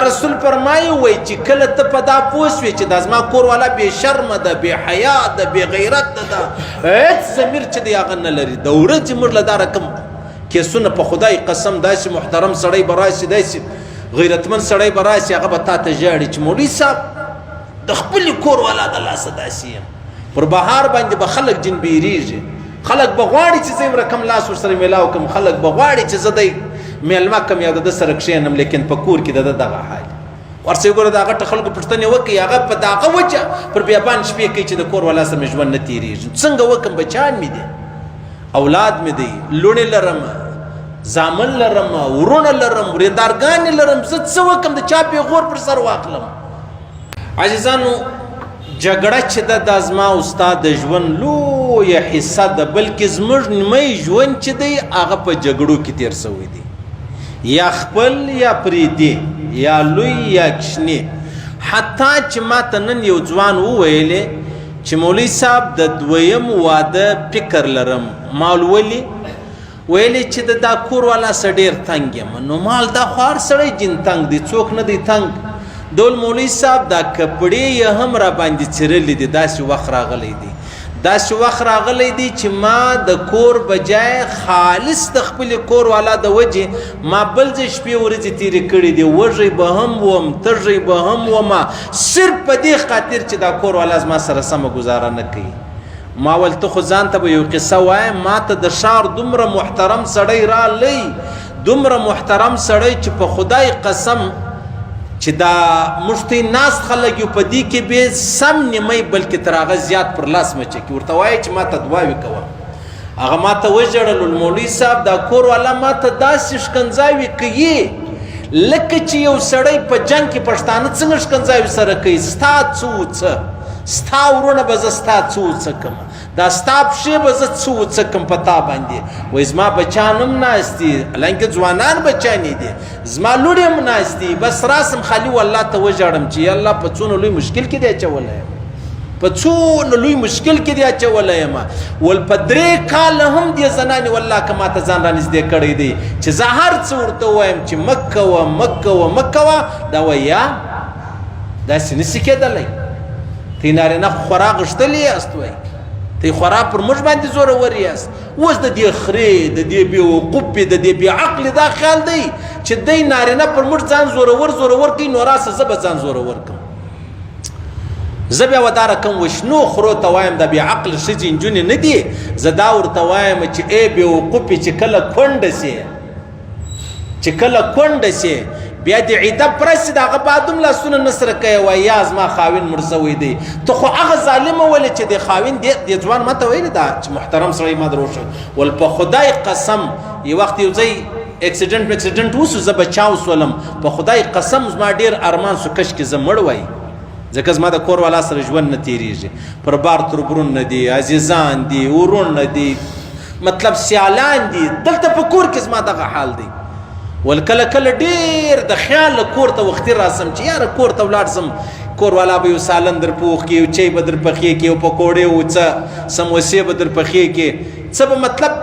رسول فرمایي وای چې کله ته په دا پوه شوې چې دا زما کور والا بې شرمه ده بې حیا ده بې غیرت ده هېڅ ضمیر چې دی هغه نه لري د ورځې موږ له دا رقم کیسونه په خدای قسم داسې محترم سړی به راشي داسې غیرتمند سړی به راشي هغه به تا ته ژاړي چې مولوي صاحب د خپلې کور والا د لاسه داسې یم پر بهار باندې به خلک جن بیریږي خلک به غواړي چې زه یې رقم لاس ورسره میلاو کړم خلک به غواړي چې زه دی میلمه کم یا د ده سره کښېنم لیکن په کور کې د ده دغه حال ورسې ګوره د هغه ته خلکو پوښتنې وکړي هغه په دغه وجه پر بیابان شپې کوي چې د کور والا سره مې ژوند نه تېرېږي څنګه وکړم بچیان مې دي اولاد مې دی لوڼې لرم زامن لرم ورونه لرم ورېندارګانې لرم زه څه وکړم د چا پېغور پر سر واخلم عزیزانو جګړه چې ده دا زما او ستا د ژوند لویه حصه ده بلکې زموږ نیمی ژوند چې دی هغه په جګړو کې تېر سوی دی یا خپل یا پریدي یا لوی یا کشنی حتی چې ما ته نن یو ځوان وویلې چې مولوي صاحب د دویم واده فکر لرم ما ولې ویلې چې د دا کور والا څه ډېر تنګ یم نو مال دا خو هر سړی جن تنګ دی څوک نه دی تنګ ډول مولوي صاحب دا کپړې یې هم را باندې څیرلي دي داسې وخت راغلی دی داسې وخت راغلی دی چې ما د کور بجای خالص د خپلې کور والا د وجې ما بل ځای شپې ورځې تېرې کړي دي وږی به هم وم تږی به هم ومه صرف په دې خاطر چې دا کور والا زما سره سمه ګزاره نه کوي ما ول ته خو ځان ته به یو قصه وایم ما ته د ښار دومره محترم سړی رالی دومره محترم سړی چې په خدای قسم چې دا موږ ته ناست خلک یو په دې کې به سم نیمۍ بلکې تر هغه زیات پر لاس مچه کې ورته وایي چې ما ته دعاوې کوه هغه ما ته وژړل مولوي صاحب دا کور والا ما ته داسې ښکنځاوې کوي لکه چې یو سړی په جنګ کې پښتانه څنګه ښکنځاوې سره کوي ستا څه وڅه ستا ورونه به زه ستا څه وڅکم دا ستا پښې به زه څه وڅکم په تا باندې وایي زما بچیان هم ناست دي حالانکې ځوانان بچیانې دي زما لوڼې هم ناست دي بس راسم خالي والله ته وژاړم چې یا الله په څونه لوی مشکل کې دی اچولی یم په څونه لوی مشکل کې دی اچولی یم ول په 3 کاله هم دې زنانې والله که ما ته ځان رانږدې کړی دی چې زه هر څه ورته ووایم چې مه کوه مه کوه مه کوه دا وایي یا داسې نشي کېدلی تی نارینه خورا غښتلی یاست وایي تی خورا پر موږ باندې زورور یاست اوس د دې خرې د دې بېوقوفې د دې بېعقلې دا خیال دی چې دی نارینه پر موږ ځان زورور کوي نو راسه زه به ځان زورور کړم زه بیا و دا رقم وشنو خرو ته وایم د بېعقل ښځې نجونې نه دي زه دا ورته وایم چې ای بېوقوفې چې کله کونډه سي بیا د عیده پرسې د هغه بعد هم لاسونه نه سره کوي وایي یا زما خاوین مړ سوی دی ته خو هغه ظالمه ولې چې د خاوین دې ځوان ما ته ویلې ده چې محترم سړی ما در وښود ول په خدای قسم یو وخت یو ځای اکسیډنټ وسو زه بچاو سولم په خدای قسم زما ډېر ارمان سو کش کې زه مړ وای ځکه زما د کور والا سره ژوند نه تېرېږي پر بار تربرون نه دي عزیزان دي ورونه دي مطلب سیالان دي دلته په کور کې زما دغه حال دی ول کله کله ډېر د خیال کور ته وختي راسم چې یاره کور ته ولاړ سم کور والا به یو سالن در پوخ کې یو چای به در پخې کې یو پکوړې و څه سموسې به در پخې کې څه به مطلب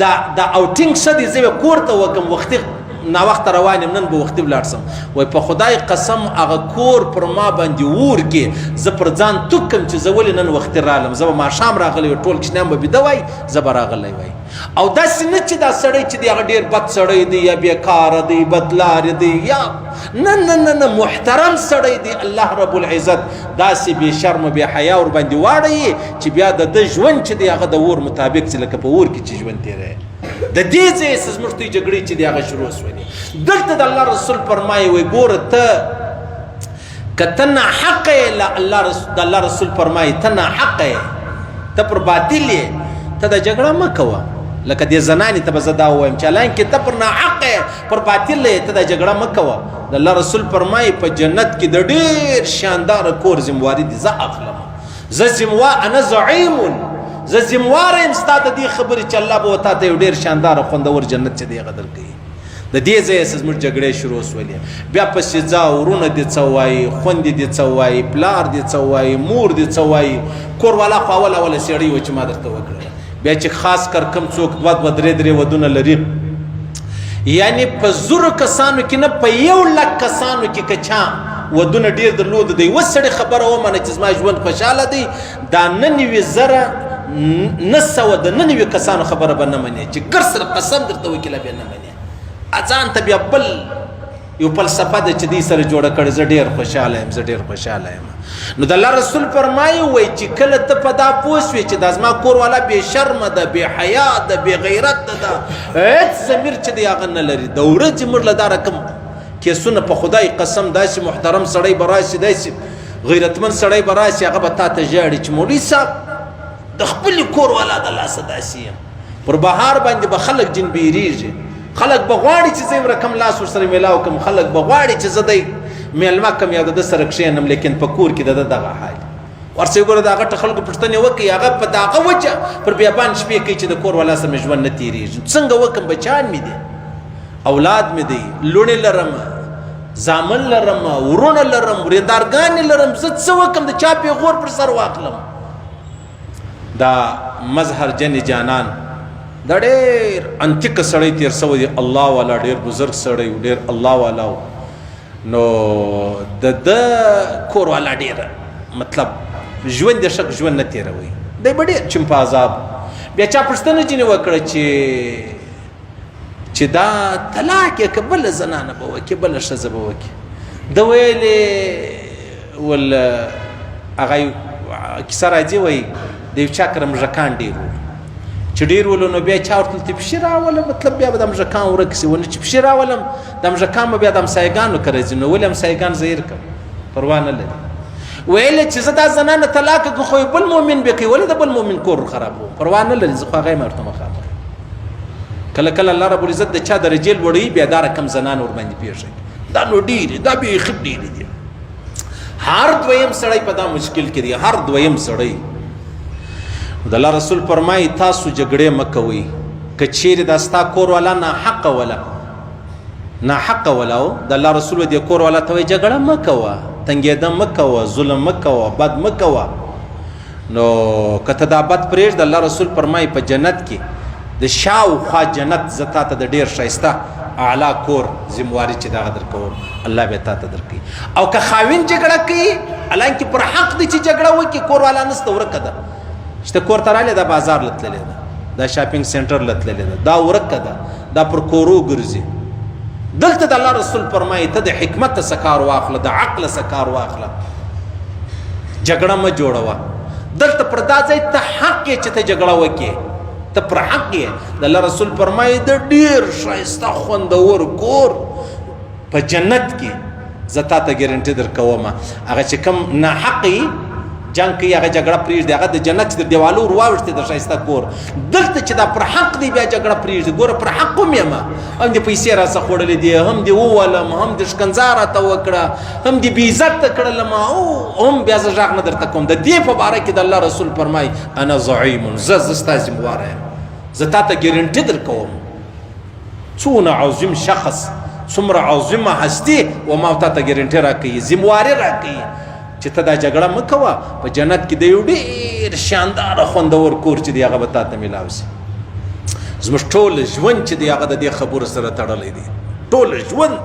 دا اوټینګ څه دی زه به کور ته وکم وختي ناوخته روان یم نن به وختي ولاړ سم وایي په خدای قسم هغه کور پر ما باندې اور کې زه پر ځان توک کم چې زه ولې نن وختي رالم زه به ماښام راغلی وای ټول کشنیان به بیده وای زه به راغلی وای او داسې نه چې دا سړی چې دی هغه ډېر بد سړی دی یا بېکاره دی بدلارې دی یا نه محترم سړی دی الله رب العزت داسې بې شرمه بې حیا ورباندې واړوي چې بیا د ده ژوند چې دی هغه د اور مطابق چې لکه په اور کې چې ژوند تېروي د دې ځای څه زموږ دوی جګړې چې دی هغه شروع شولې دلته د الله رسول فرمایي وایي ګوره ته که ته ناحقه یې د الله رسول فرمایي ته ناحقه یې ته پر باطل یې ته دا جګړه مه کوه لکه دې زنانې ته به زه دا ووایم چې حالانکې ته پر ناحقه یې پر باطل یې ته دا جګړه مه کوه د الله رسول فرمایي په جنت کې د ډېر شانداره کور ذمواري دي زه اخلم زه انا زعیم زه ذمواره یم ستا د دې خبرې چې الله به وتا ته یو ډېر شانداره خوندور جنت چې دی هغه درکوي د دې ځایه څه زموږ جګړې شروع شولې بیا پسې ځه ورونه دې څه وایي خویندې دې څه وایي پلار دې څه وایي مور دې څه وایي کور والا خو اوله سړی و چې ما درته وکړله بیا چې خاص کر کم څوک 2 3 ودونه لري یعنی په زرو کسانو کې نه په 1,00,000 کسانو کې کچا ودونه ډیر درلود دی وسړي خبره ومنه چې زما ژوند خوشاله دی دا 99,999 کسانو خبره به نه مني چې ګر سره قسم درته وکړه به نه مني اذان ته بیا بل یو فلسفه د چې دې سره جوړه کړې زه ډیر خوشاله یم زه ډیر خوشاله یم نو د الله رسول فرمایي وای چې کله ته په دا پوه شوې چې دا زما کور والا بې شرمه ده بې حیا ده بې غیرت ده هېڅ ضمیر چې دی هغه نه لري د ورځې موږ له دا رقم کیسونه په خدای قسم داسې محترم سړی به راشي داسې غیرتمن سړی به راشي هغه به تا ته ژاړي چې مولوي صاحب د خپل کور والا د لاسه داسې یم پر بهار باندې به خلک جن بیریږي خلک به غواړي چې زه یو رقم لاس ورسره میلاو کړم خلک به غواړي چې زه دی میلمه کم یا د ده سره کښېنم لیکن په کور کې د ده دغه حال ورسې ګوره د هغه ته خلکو پوښتنې وکړي هغه په دغه وجه پر بیابان شپې کوي چې د کور والا سره مې ژوند نه تېرېږي څنګه وکړم بچیان مې دي اولاد مې دی لوڼې لرم زامن لرم ورونه لرم ورېندارګانې لرم زه څه وکړم د چا پیغور پر سر واخلم دا مظهر جن جانان دا ډېر انتیکه سړی تېر سوی دی الله والا ډېر بزرګ سړی و ډېر الله والا و نو د ده کور والا ډېر مطلب ژوند یې ښه ژوند نه تېروي دی به ډېر چم په عذاب بیا چا پوښتنه ځینې وکړه چې دا طلاق یې که بله زنانه به وکړي بله ښځه به وکړي ده ویلې ول هغه کیسه راځي وایي د یو چا کره مژکان ډېر وو چې ډېر ولو نو بیا چا ورته ته پښې راولم مطلب بیا به د مژکان ورک شي ونه چې پښې راولم د مژکان به بیا د همسایګانو کره ځي نو ولې همسایګان زه هېر کړم پروا نه لري ویلې چې زه دا زنانه طلاق کړم خو بل مؤمن به کوي ولې د بل مؤمن کور خرابوم پروا نه لري زه خو هغه یې ورته مخامخ کله کله الله رب العزت د چا درجې لوړوي بیا دا رقم زنان ورباندې پېښه دا نو ډېرې دا بیخي ډېرې دي هر دویم سړی په دا مشکل کې دی هر دویم سړی د الله رسول فرمایي تاسو جګړې مه کوئ که چیرې دا ستا کور والا ناحقه ولا او د الله رسول دې کور والا ته وایي جګړه مه کوه تنګېده مه کوه ظلم مه کوه بد مه کوه نو که ته دا بد پرېږده الله رسول فرمایي په جنت کې د شاوخوا جنت زه تا ته د ډېر ښایسته اعلی کور ذمواري چې دغه درکوم الله به تا ته درکوي او که خاوین جګړه کوي حالانکې پر حق دی چې جګړه وکړي کور والا نسته ورکه ده چې کور ته راغلی دا بازار لتللی ده دا شاپینګ سینټر لتللی ده دا ورکه ده دا پر کورو ګرځي دلته د الله رسول فرمایي ته د حکمت څخه کار واخله د عقل څخه کار واخله جګړه مه جوړوه دلته پر دا ځای ته حق یې چې ته جګړه وکړې ته پر حق یې د الله رسول فرمایي د ډېر ښایسته خوندور کور په جنت کې زه تا ته ګارنټي درکوم هغه چې کوم ناحقي جنگ کوي هغه جګړه پرېږدي هغه د جنت چې د دیوالو ور واوښتې د ښایسته کور دلته چې دا پر حق دی بیا جګړه پرېږدي ګوره پر حق هم یم هم دې پیسې راڅه خوړلې دي هم دې وولم هم دې ښکنځا راته وکړه هم دې بې عزته کړلم هم بیا زه غږ نه درته کوم د دې په باره کې د الله رسول فرمایي انا زعیم زه ستا ذمواره یم زه تا ته ګارنټي درکوم څونه عظیم شخص څومره عظیمه هستي و ما تا ته ګارنټي راکوي ذمواري راکوي چې ته دا جګړه مه کوه په جنت کې د یو ډېر شانداره خوندور کور چې دی هغه به تا ته میلاو شي زموږ ټول ژوند چې دی هغه د دې خبرو سره تړلی دی ټول ژوند